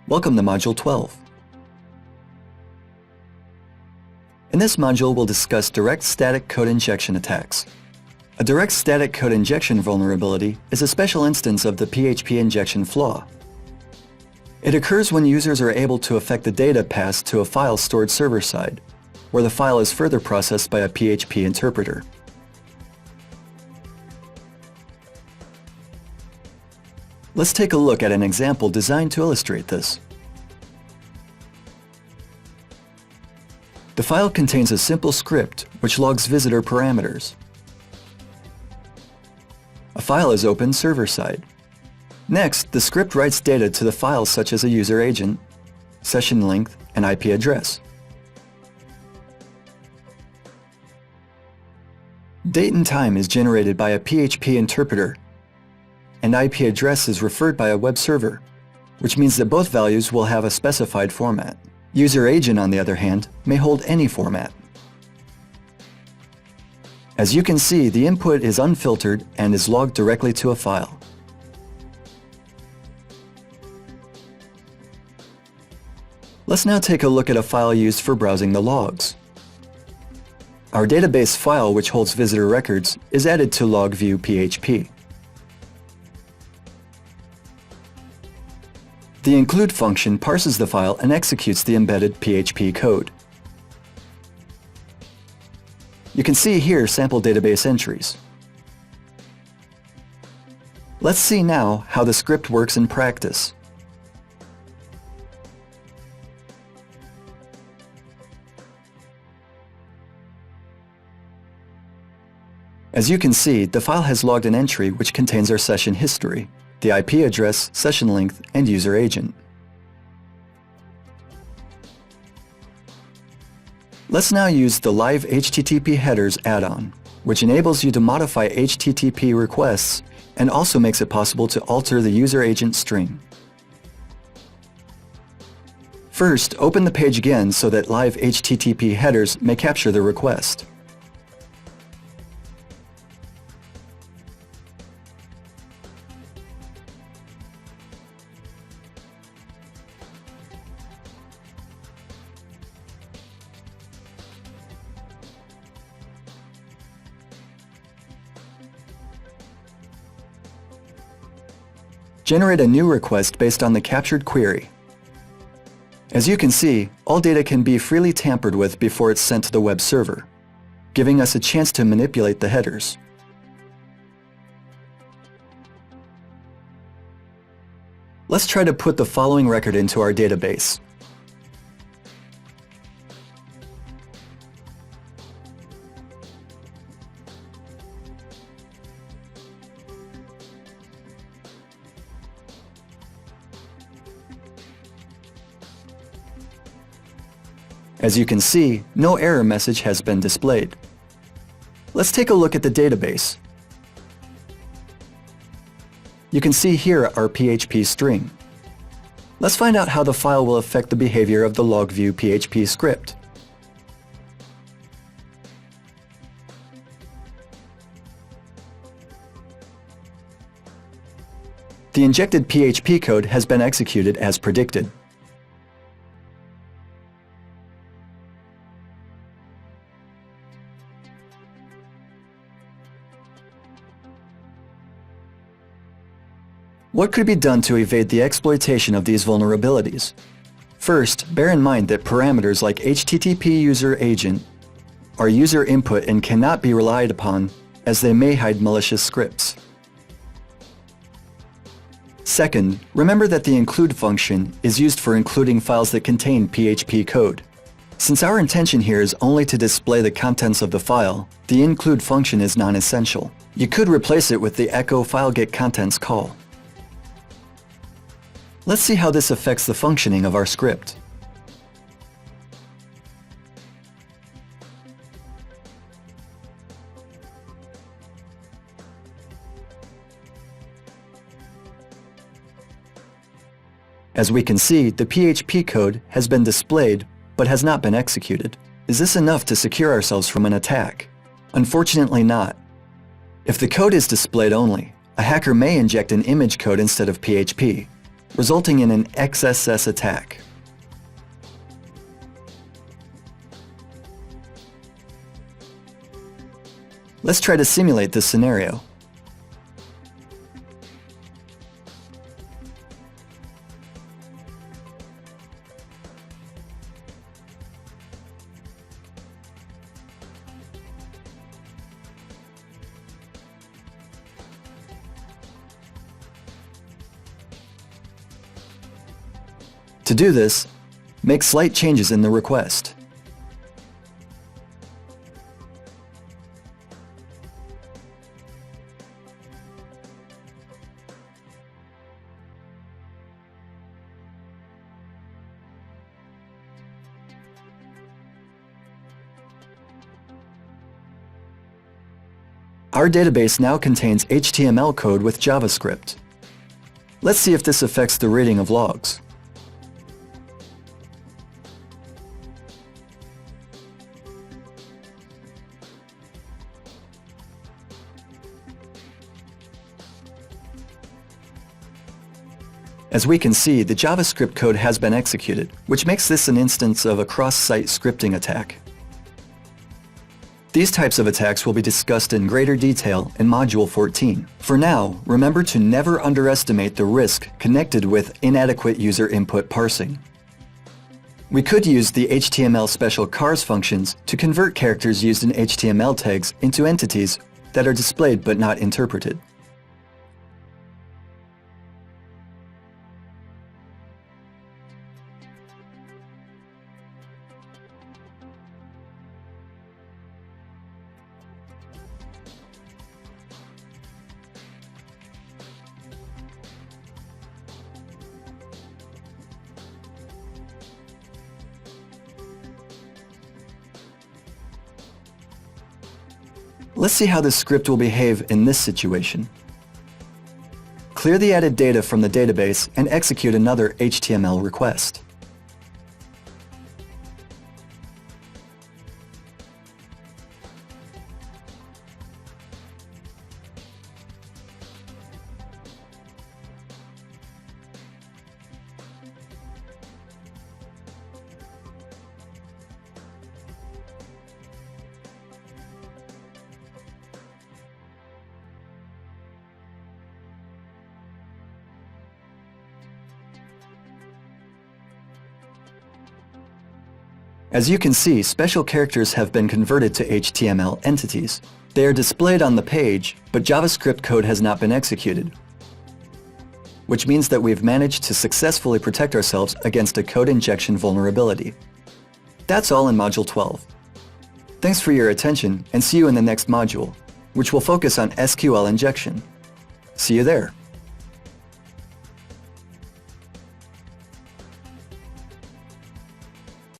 Welcome to Module 12. In this module, we'll discuss direct static code injection attacks. A direct static code injection vulnerability is a special instance of the PHP injection flaw. It occurs when users are able to affect the data passed to a file stored server-side, where the file is further processed by a PHP interpreter. Let's take a look at an example designed to illustrate this. The file contains a simple script which logs visitor parameters. A file is opened server-side. Next, the script writes data to the file such as a user agent, session length, and IP address. Date and time is generated by a PHP interpreter, and IP address is referred by a web server, which means that both values will have a specified format. User agent, on the other hand, may hold any format. As you can see, the input is unfiltered and is logged directly to a file. Let's now take a look at a file used for browsing the logs. Our database file, which holds visitor records, is added to log view PHP. The include function parses the file and executes the embedded PHP code. You can see here sample database entries. Let's see now how the script works in practice. As you can see, the file has logged an entry which contains our session history, the IP address, session length, and user agent. Let's now use the Live HTTP Headers add-on, which enables you to modify HTTP requests and also makes it possible to alter the user agent string. First, open the page again so that Live HTTP Headers may capture the request. Generate a new request based on the captured query. As you can see, all data can be freely tampered with before it's sent to the web server, giving us a chance to manipulate the headers. Let's try to put the following record into our database. As you can see, no error message has been displayed. Let's take a look at the database. You can see here our PHP string. Let's find out how the file will affect the behavior of the log view PHP script. The injected PHP code has been executed as predicted. What could be done to evade the exploitation of these vulnerabilities? First, bear in mind that parameters like HTTP user agent are user input and cannot be relied upon, as they may hide malicious scripts. Second, remember that the include function is used for including files that contain PHP code. Since our intention here is only to display the contents of the file, the include function is non-essential. You could replace it with the echo fileGetContents call. Let's see how this affects the functioning of our script. As we can see, the PHP code has been displayed but has not been executed. Is this enough to secure ourselves from an attack? Unfortunately not. If the code is displayed only, a hacker may inject an image code instead of PHP. resulting in an XSS attack. Let's try to simulate this scenario. To do this, make slight changes in the request. Our database now contains HTML code with JavaScript. Let's see if this affects the reading of logs. As we can see, the JavaScript code has been executed, which makes this an instance of a cross-site scripting attack. These types of attacks will be discussed in greater detail in Module 14. For now, remember to never underestimate the risk connected with inadequate user input parsing. We could use the HTML special cars functions to convert characters used in HTML tags into entities that are displayed but not interpreted. Let's see how this script will behave in this situation. Clear the added data from the database and execute another HTML request. As you can see, special characters have been converted to HTML entities. They are displayed on the page, but JavaScript code has not been executed, which means that we've managed to successfully protect ourselves against a code injection vulnerability. That's all in Module 12. Thanks for your attention, and see you in the next module, which will focus on SQL injection. See you there.